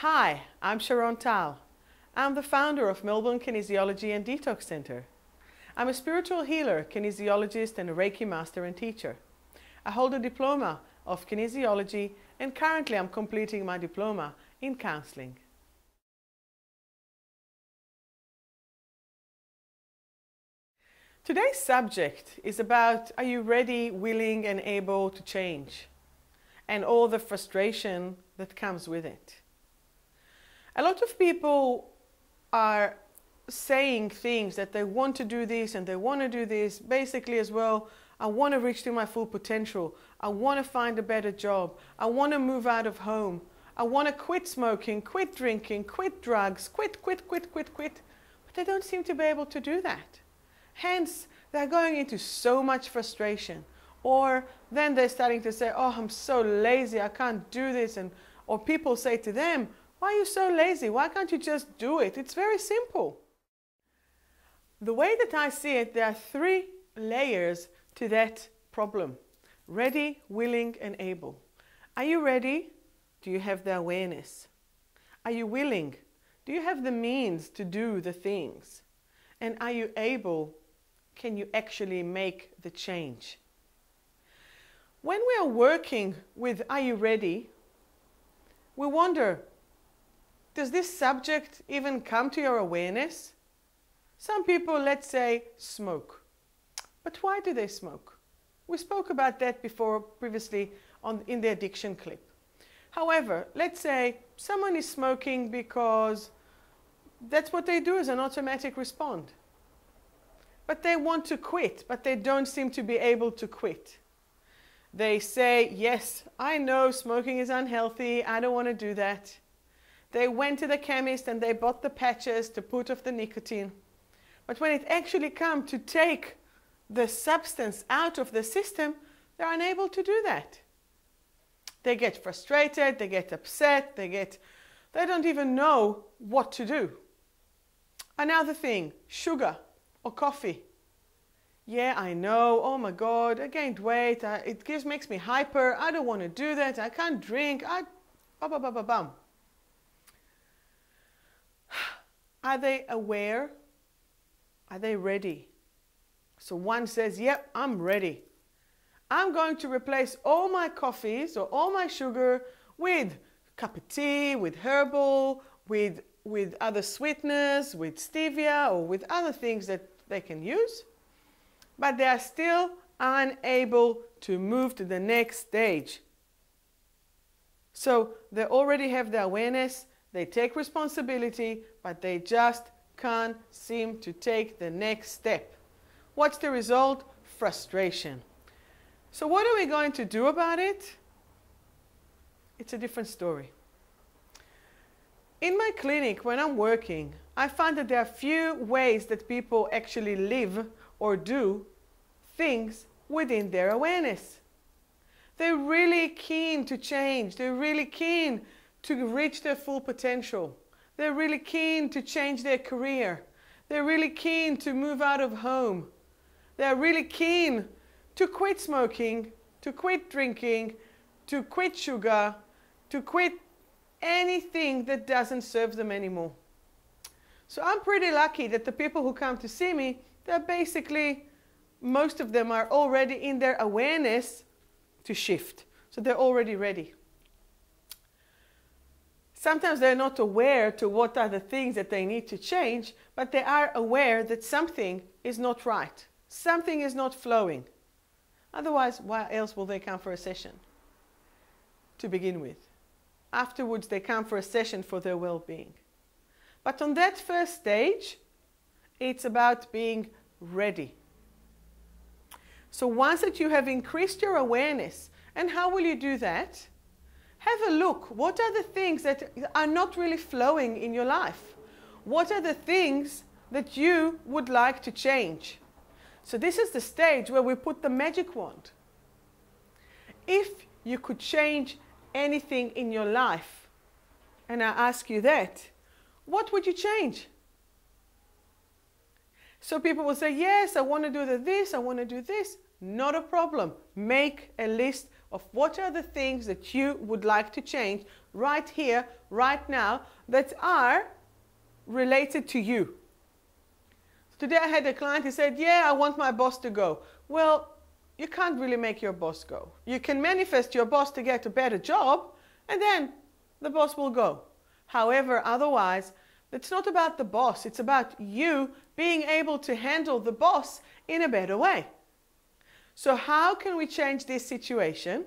Hi, I'm Sharon. I'm the founder of Melbourne Kinesiology and Detox Center. I'm a spiritual healer, kinesiologist, and a Reiki master and teacher. I hold a diploma of kinesiology, and currently I'm completing my diploma in counseling. Today's subject is about, are you ready, willing, and able to change? And all the frustration that comes with it. A lot of people are saying things that they want to do this and they want to do this, basically as well. I want to reach to my full potential. I want to find a better job. I want to move out of home. I want to quit smoking, quit drinking, quit drugs, quit. But they don't seem to be able to do that. Hence, they're going into so much frustration. Or then they're starting to say, oh, I'm so lazy, I can't do this. Or people say to them, why are you so lazy? Why can't you just do it? It's very simple. The way that I see it, there are 3 layers to that problem. Ready, willing, and able. Are you ready? Do you have the awareness? Are you willing? Do you have the means to do the things? And are you able? Can you actually make the change? When we are working with are you ready, we wonder, does this subject even come to your awareness? Some people, let's say, smoke. But why do they smoke? We spoke about that previously in the addiction clip. However, let's say someone is smoking because that's what they do as an automatic response. But they want to quit, but they don't seem to be able to quit. They say, yes, I know smoking is unhealthy, I don't want to do that. They went to the chemist and they bought the patches to put off the nicotine. But when it actually comes to take the substance out of the system, they're unable to do that. They get frustrated, they get upset, they don't even know what to do. Another thing, sugar or coffee. Yeah, I know, oh my God, I gained weight, it makes me hyper, I don't want to do that, I can't drink, Are they aware? Are they ready? So one says, yep, I'm ready. I'm going to replace all my coffees or all my sugar with cup of tea, with herbal, with other sweeteners, with stevia or with other things that they can use. But they are still unable to move to the next stage. So they already have the awareness, they take responsibility, but they just can't seem to take the next step. What's the result? Frustration. So what are we going to do about it? It's a different story. In my clinic, when I'm working, I find that there are few ways that people actually live or do things within their awareness. They're really keen to change. They're really keen to reach their full potential. They're really keen to change their career. They're really keen to move out of home. They're really keen to quit smoking, to quit drinking, to quit sugar, to quit anything that doesn't serve them anymore. So I'm pretty lucky that the people who come to see me, they're basically, most of them are already in their awareness to shift. So they're already ready. Sometimes they're not aware to what are the things that they need to change, but they are aware that something is not right. Something is not flowing. Otherwise, why else will they come for a session to begin with? Afterwards, they come for a session for their well-being. But on that first stage, it's about being ready. So once that you have increased your awareness, and how will you do that? Have a look. What are the things that are not really flowing in your life? What are the things that you would like to change? So this is the stage where we put the magic wand. If you could change anything in your life, and I ask you that, what would you change? So people will say, yes, I want to do this, I want to do this. Not a problem. Make a list of what are the things that you would like to change right here, right now, that are related to you. Today I had a client who said, yeah, I want my boss to go. Well, you can't really make your boss go. You can manifest your boss to get a better job, and then the boss will go. However, otherwise, it's not about the boss. It's about you being able to handle the boss in a better way. So how can we change this situation?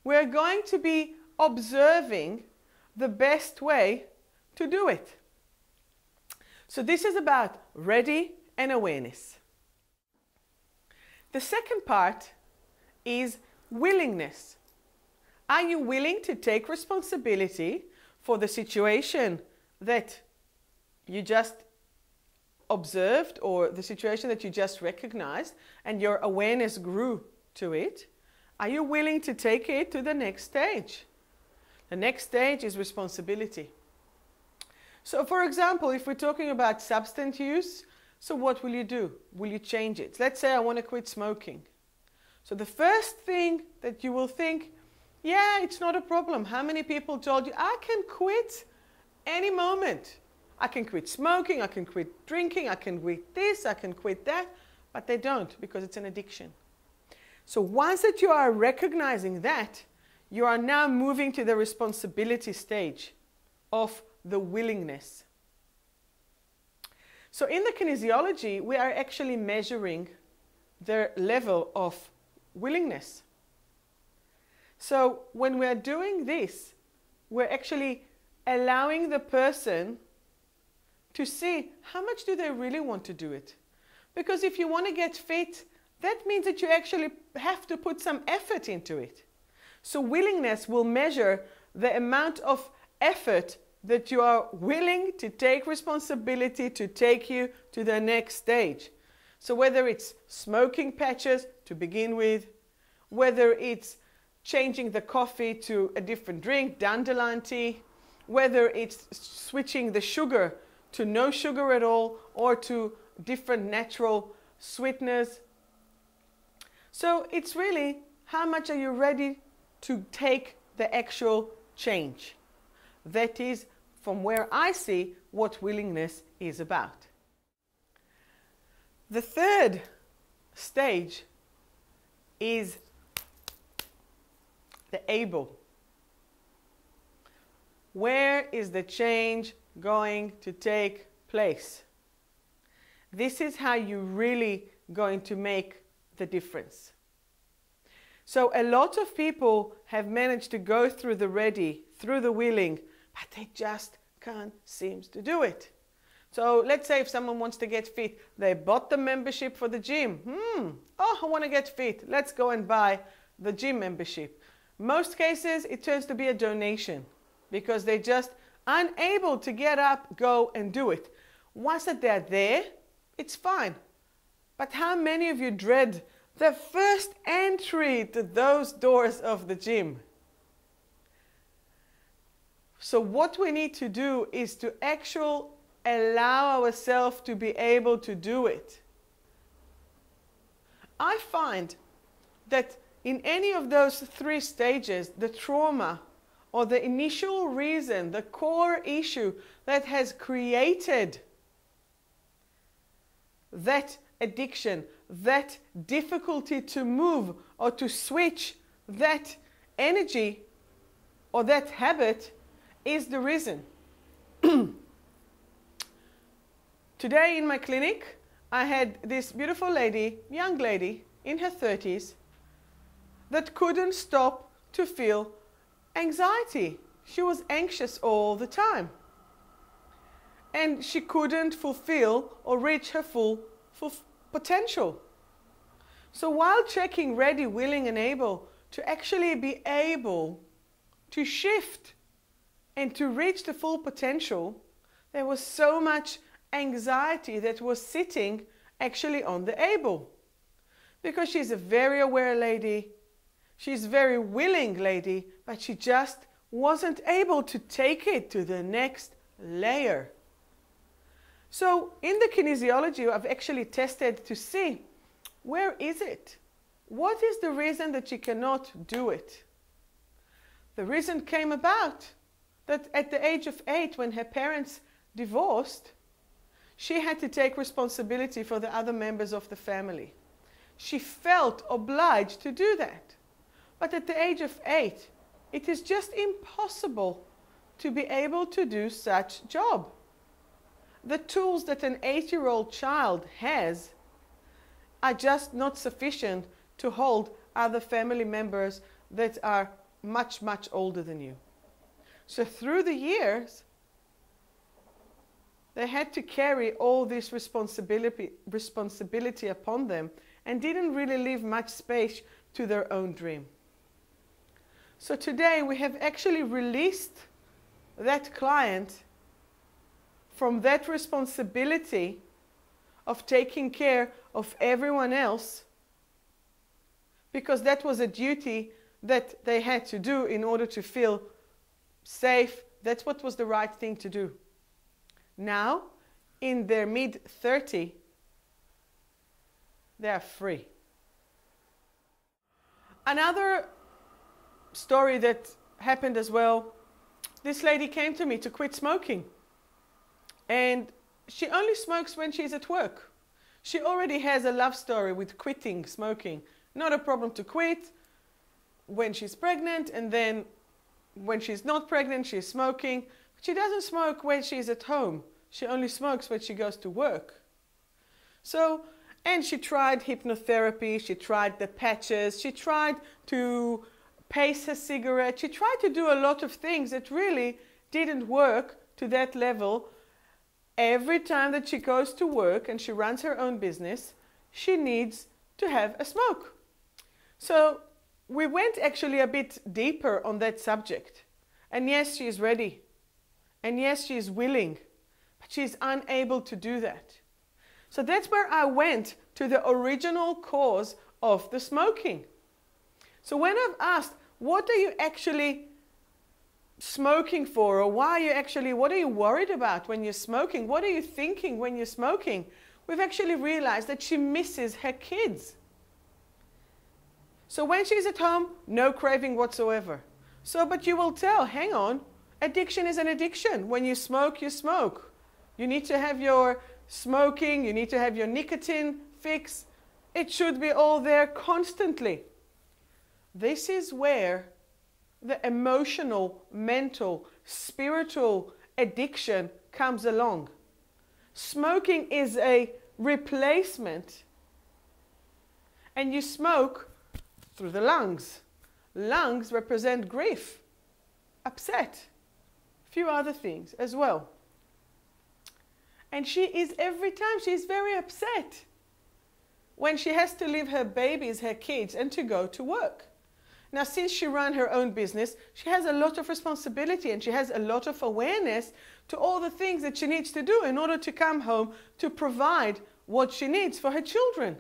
We're going to be observing the best way to do it. So this is about ready and awareness. The second part is willingness. Are you willing to take responsibility for the situation that you just observed, or the situation that you just recognized and your awareness grew to it? Are you willing to take it to the next stage? The next stage is responsibility. So for example, if we're talking about substance use, so what will you do? Will you change it? Let's say I want to quit smoking. So the first thing that you will think, yeah, it's not a problem. How many people told you, I can quit any moment? I can quit smoking, I can quit drinking, I can quit this, I can quit that, but they don't, because it's an addiction. So once that you are recognizing that, you are now moving to the responsibility stage of the willingness. So in the kinesiology, we are actually measuring their level of willingness. So when we're doing this, we're actually allowing the person to see how much do they really want to do it. Because if you want to get fit, that means that you actually have to put some effort into it. So willingness will measure the amount of effort that you are willing to take responsibility to take you to the next stage. So whether it's smoking patches to begin with, whether it's changing the coffee to a different drink, dandelion tea, whether it's switching the sugar to no sugar at all, or to different natural sweeteners. So it's really how much are you ready to take the actual change. That is, from where I see, what willingness is about. The third stage is the able. Where is the change going to take place? This is how you're really going to make the difference. So a lot of people have managed to go through the ready, through the willing, but they just can't seem to do it. So let's say if someone wants to get fit, they bought the membership for the gym. Oh, I want to get fit. Let's go and buy the gym membership. Most cases, it turns to be a donation because they're just unable to get up, go and do it. Once that they're there, it's fine. But how many of you dread the first entry to those doors of the gym? So what we need to do is to actually allow ourselves to be able to do it. I find that in any of those three stages, the trauma or the initial reason, the core issue that has created that addiction, that difficulty to move or to switch that energy or that habit is the reason. Today in my clinic, I had this beautiful lady, young lady in her 30s, that couldn't stop to feel anxiety. She was anxious all the time. And she couldn't fulfill or reach her full potential. So while checking ready, willing and able to actually be able to shift and to reach the full potential, there was so much anxiety that was sitting actually on the able. Because she's a very aware lady, she's a very willing lady, but she just wasn't able to take it to the next layer. So in the kinesiology, I've actually tested to see, where is it? what is the reason that she cannot do it? The reason came about that at the age of 8, when her parents divorced, she had to take responsibility for the other members of the family. She felt obliged to do that. But at the age of 8, it is just impossible to be able to do such job. The tools that an 8-year-old child has are just not sufficient to hold other family members that are much, much older than you. So through the years, they had to carry all this responsibility upon them and didn't really leave much space to their own dream. So today we have actually released that client from that responsibility of taking care of everyone else, because that was a duty that they had to do in order to feel safe. That's what was the right thing to do. Now, in their mid-30s, they are free. Another story that happened as well, this lady came to me to quit smoking. And she only smokes when she's at work. She already has a love story with quitting smoking. Not a problem to quit when she's pregnant, and then when she's not pregnant, she's smoking. But she doesn't smoke when she's at home. She only smokes when she goes to work. So, and she tried hypnotherapy, she tried the patches, she tried to pace her cigarette, she tried to do a lot of things that really didn't work to that level. Every time that she goes to work and she runs her own business, she needs to have a smoke. So we went actually a bit deeper on that subject. And yes, she is ready. And yes, she is willing. But she is unable to do that. So that's where I went to the original cause of the smoking. So when I've asked, what are you actually smoking for? Or what are you worried about when you're smoking? What are you thinking when you're smoking? We've actually realized that she misses her kids. So when she's at home, no craving whatsoever. So, but you will tell, hang on, addiction is an addiction. When you smoke, you smoke. You need to have your smoking, you need to have your nicotine fix. It should be all there constantly. This is where the emotional, mental, spiritual addiction comes along. Smoking is a replacement. And you smoke through the lungs. Lungs represent grief, upset, a few other things as well. And she is, every time, she's very upset when she has to leave her babies, her kids, and to go to work. Now, since she runs her own business, she has a lot of responsibility and she has a lot of awareness to all the things that she needs to do in order to come home to provide what she needs for her children.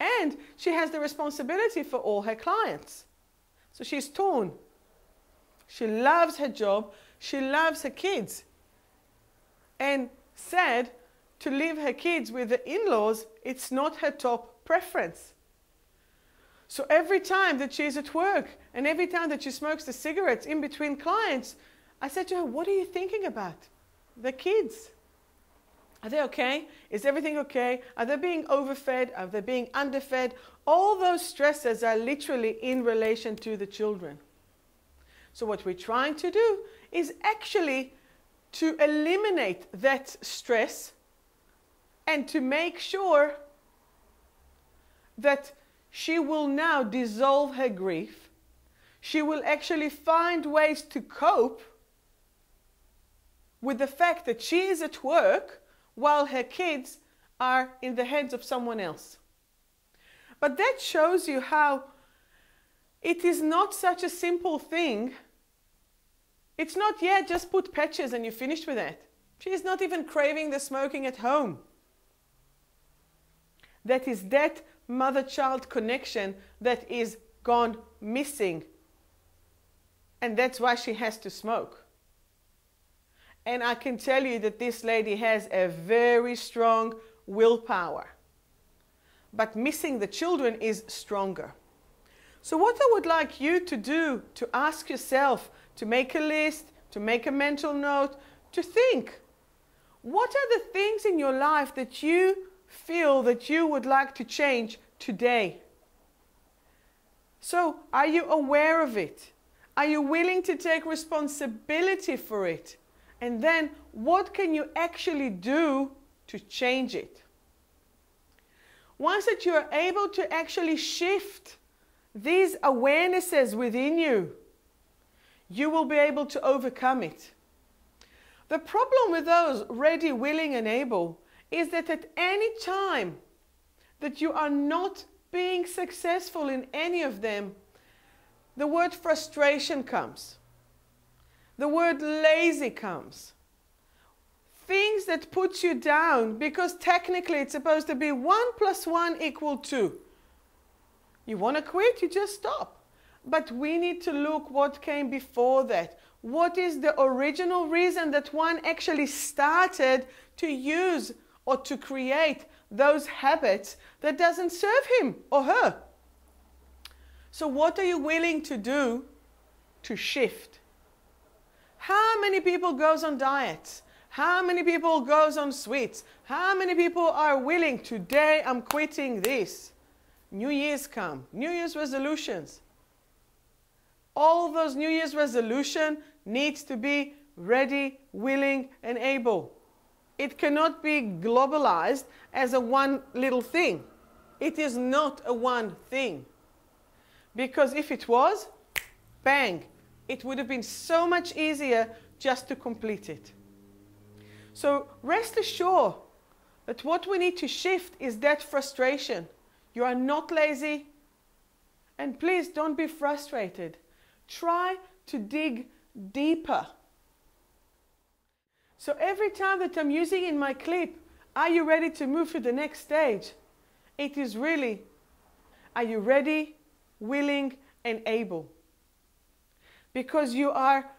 And she has the responsibility for all her clients. So she's torn. She loves her job. She loves her kids. And sad to leave her kids with the in-laws, it's not her top preference. So every time that she's at work and every time that she smokes the cigarettes in between clients, I said to her, what are you thinking about? The kids. Are they okay? Is everything okay? Are they being overfed? Are they being underfed? All those stresses are literally in relation to the children. So what we're trying to do is actually to eliminate that stress and to make sure that she will now dissolve her grief. She will actually find ways to cope with the fact that she is at work while her kids are in the hands of someone else. But that shows you how it is not such a simple thing. It's not, yeah, just put patches and you're finished with that. She is not even craving the smoking at home. That is that mother-child connection that is gone missing. And that's why she has to smoke. And I can tell you that this lady has a very strong willpower. but missing the children is stronger. So what I would like you to do, to ask yourself, to make a list, to make a mental note, to think, what are the things in your life that you feel that you would like to change today? So, are you aware of it? Are you willing to take responsibility for it? And then, what can you actually do to change it? Once that you are able to actually shift these awarenesses within you, you will be able to overcome it. The problem with those ready, willing, and able is that at any time that you are not being successful in any of them, the word frustration comes. The word lazy comes. Things that put you down, because technically it's supposed to be 1 + 1 = 2. You want to quit, you just stop. But we need to look what came before that. What is the original reason that one actually started to use or to create those habits that doesn't serve him or her? So what are you willing to do to shift? How many people goes on diets? How many people goes on sweets? How many people are willing, today I'm quitting this? New Year's come, New Year's resolutions. All those New Year's resolution needs to be ready, willing, and able. It cannot be globalized as a one little thing. It is not a one thing. Because if it was, bang, it would have been so much easier just to complete it. So rest assured that what we need to shift is that frustration. You are not lazy, and please don't be frustrated. Try to dig deeper. So every time that I'm using in my clip, are you ready to move to the next stage? It is really, are you ready, willing, and able? Because you are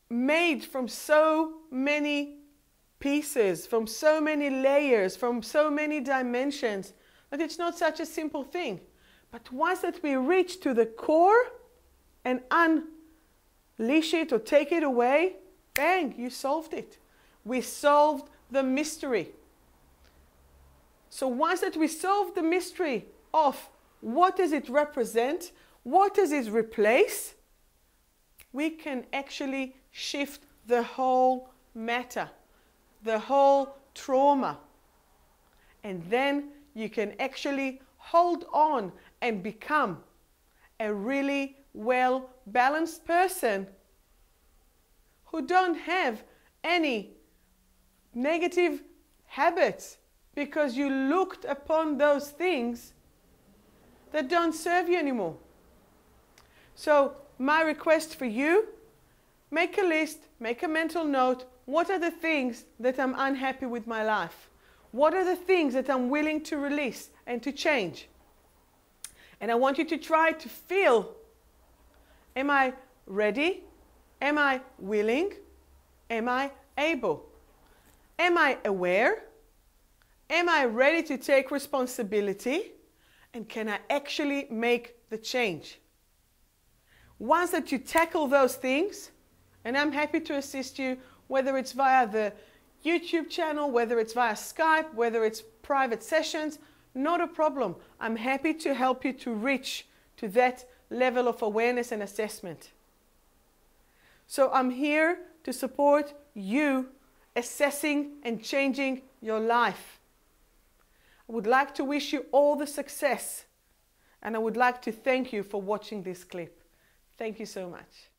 made from so many pieces, from so many layers, from so many dimensions, that it's not such a simple thing. But once that we reach to the core and unleash it or take it away, bang, you solved it. We solved the mystery. So once that we solve the mystery of what does it represent, what does it replace, we can actually shift the whole matter, the whole trauma. And then you can actually hold on and become a really well-balanced person who don't have any negative habits because you looked upon those things that don't serve you anymore. So my request for you, make a list, make a mental note. What are the things that I'm unhappy with my life? What are the things that I'm willing to release and to change? And I want you to try to feel, am I ready? Am I willing? Am I able? Am I aware? Am I ready to take responsibility? And can I actually make the change? Once that you tackle those things, and I'm happy to assist you, whether it's via the YouTube channel, whether it's via Skype, whether it's private sessions, not a problem. I'm happy to help you to reach to that level of awareness and assessment. So I'm here to support you assessing and changing your life. I would like to wish you all the success, and I would like to thank you for watching this clip. Thank you so much.